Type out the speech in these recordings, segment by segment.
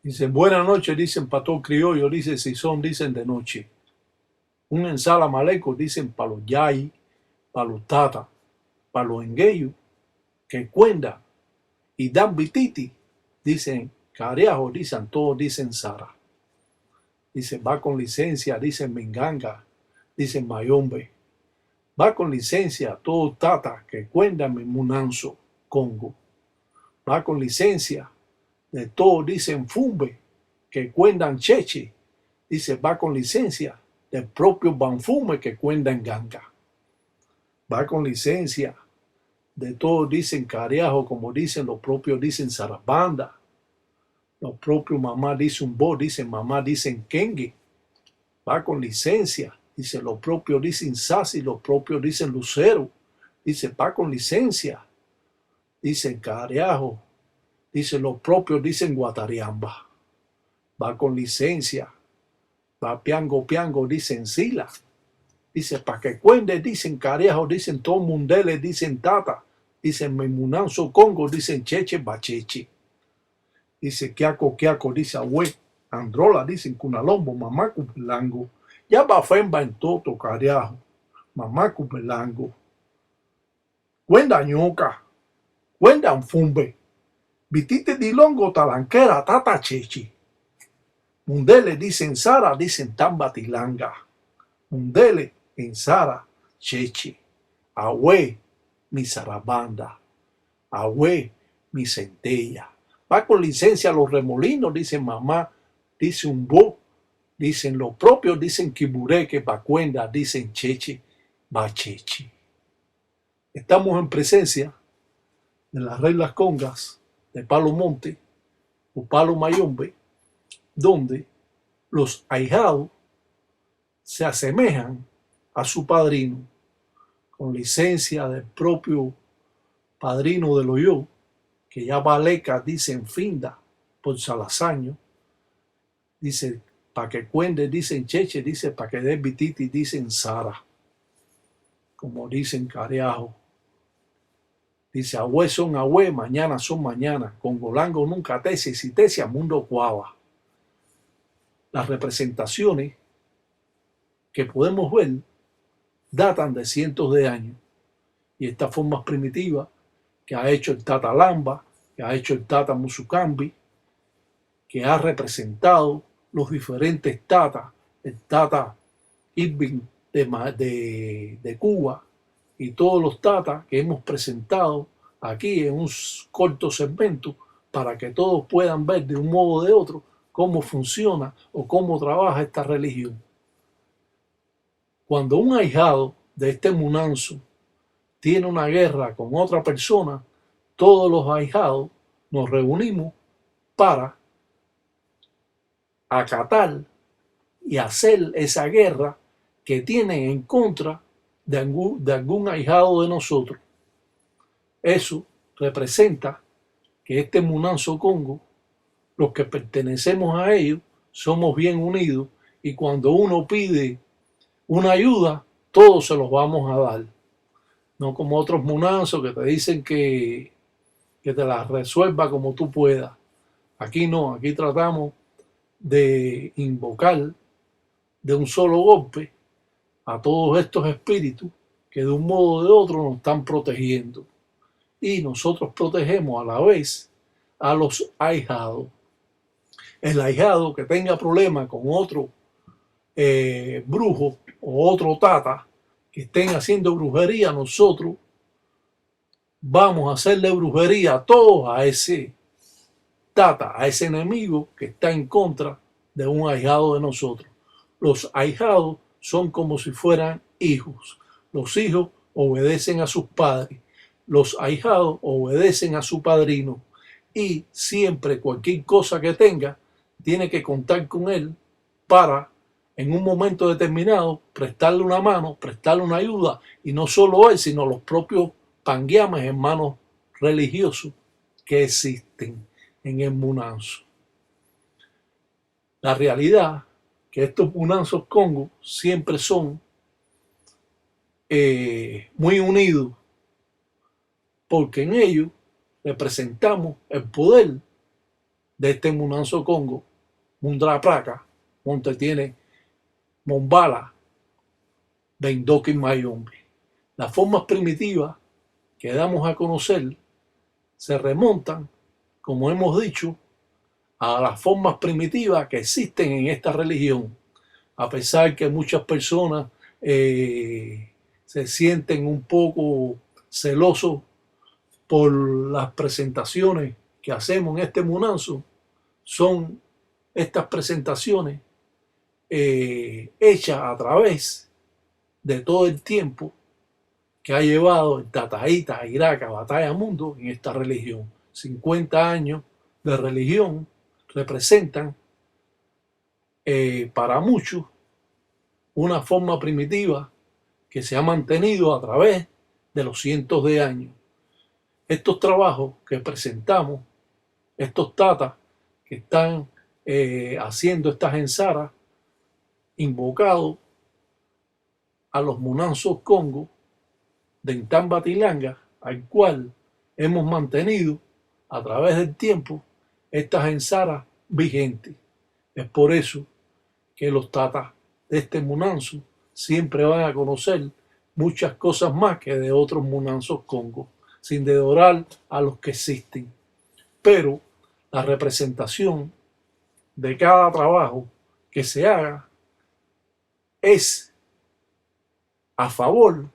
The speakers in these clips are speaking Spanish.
Dicen buenas noches, dicen para todo criollo, dicen si son, dicen de noche. Un ensala maleco, dicen para los yai, para los tata, para los engueyos, que cuenda y dan bititi, dicen cariajo, dicen todos, dicen Sara. Dicen va con licencia, dicen menganga, dicen mayombe. Va con licencia todo tata que cuenda mi munanzo, Congo. Va con licencia de todo, dicen fumbe, que cuendan cheche. Dice va con licencia del propio Banfume que cuenta en ganga. Va con licencia de todos, dicen cariajo, como dicen los propios, dicen zarabanda. Los propios mamá dicen bo, dicen mamá, dicen kengue. Va con licencia. Dice los propios dicen sasi, los propios dicen lucero. Dice va con licencia. Dicen cariajo. Dice los propios dicen guatariamba. Va con licencia. Va piango, piango, dicen sila. Dice, para que cuende, dicen cariajo, dicen todo mundeles, dicen tata, dicen memunanzo congo, dicen cheche, bacheche. Dice, quiaco, quiaco, dice abue, androla, dicen cunalombo, mamá cupelango. Ya va femba en toto, cariajo, mamá cupelango. Cuenda ñoca, cuenda fumbe, vitite dilongo, talanquera, tata cheche. Mundeles, dicen Sara, dicen tamba tilanga. Mundeles, en Sara, cheche. Ahue, mi zarabanda. Ahue, mi centella. Va con licencia a los remolinos, dicen mamá, dice un bo, dicen los propios, dicen quibureque, bacuenda, dicen cheche, bacheche. Estamos en presencia de las reglas congas de Palo Monte o Palo Mayombe, donde los ahijados se asemejan a su padrino con licencia del propio padrino de Loyó, que ya Valeca dice en finda por Salazaño, dice para que cuende, dicen cheche, dice para que dé bititi, dicen Sara, como dicen cariajo. Dice agüe son agüe, mañana son mañana, con golango nunca tese, si tese a mundo cuava. Las representaciones que podemos ver datan de cientos de años y estas formas primitivas que ha hecho el Tata Lamba, que ha hecho el Tata Musucambi, que ha representado los diferentes Tata, el Tata Irving de Cuba y todos los Tata que hemos presentado aquí en un corto segmento para que todos puedan ver de un modo o de otro cómo funciona o cómo trabaja esta religión. Cuando un ahijado de este munanzo tiene una guerra con otra persona, todos los ahijados nos reunimos para acatar y hacer esa guerra que tienen en contra de algún ahijado de nosotros. Eso representa que este Munanzo Congo, los que pertenecemos a ellos, somos bien unidos y cuando uno pide una ayuda, todos se los vamos a dar. No como otros munanzos que te dicen que te las resuelva como tú puedas. Aquí no, aquí tratamos de invocar de un solo golpe a todos estos espíritus que de un modo o de otro nos están protegiendo. Y nosotros protegemos a la vez a los ahijados. El ahijado que tenga problemas con otro brujo o otro tata que estén haciendo brujería, nosotros vamos a hacerle brujería a todos a ese tata, a ese enemigo que está en contra de un ahijado de nosotros. Los ahijados son como si fueran hijos. Los hijos obedecen a sus padres. Los ahijados obedecen a su padrino. Y siempre cualquier cosa que tenga, tiene que contar con él para, en un momento determinado, prestarle una mano, prestarle una ayuda. Y no solo él, sino los propios panguiames, hermanos religiosos que existen en el Munanzo. La realidad que estos Munanzos Congo siempre son muy unidos porque en ellos representamos el poder de este Munanzo Congo, Mundra Praca, Monte tiene Mombala, de Indoki Mayombe. Las formas primitivas que damos a conocer se remontan, como hemos dicho, a las formas primitivas que existen en esta religión, a pesar que muchas personas se sienten un poco celosos por las presentaciones que hacemos en este Munanzo. Son estas presentaciones hechas a través de todo el tiempo que ha llevado el Tataíta, Iraca, Batalla Mundo en esta religión. 50 años de religión representan para muchos una forma primitiva que se ha mantenido a través de los cientos de años. Estos trabajos que presentamos, estos tatas que están haciendo estas ensaras, invocados a los Munanzos Congo de Intambatilanga, al cual hemos mantenido a través del tiempo estas ensaras vigentes. Es por eso que los tatas de este Munanzo siempre van a conocer muchas cosas más que de otros Munanzos Congo, sin dedorar a los que existen. Pero la representación de cada trabajo que se haga es a favor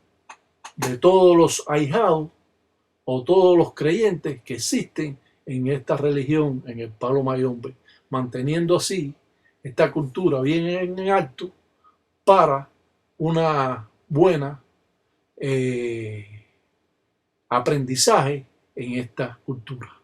de todos los ahijados o todos los creyentes que existen en esta religión, en el Palo Mayombe, manteniendo así esta cultura bien en alto para una buena aprendizaje en esta cultura.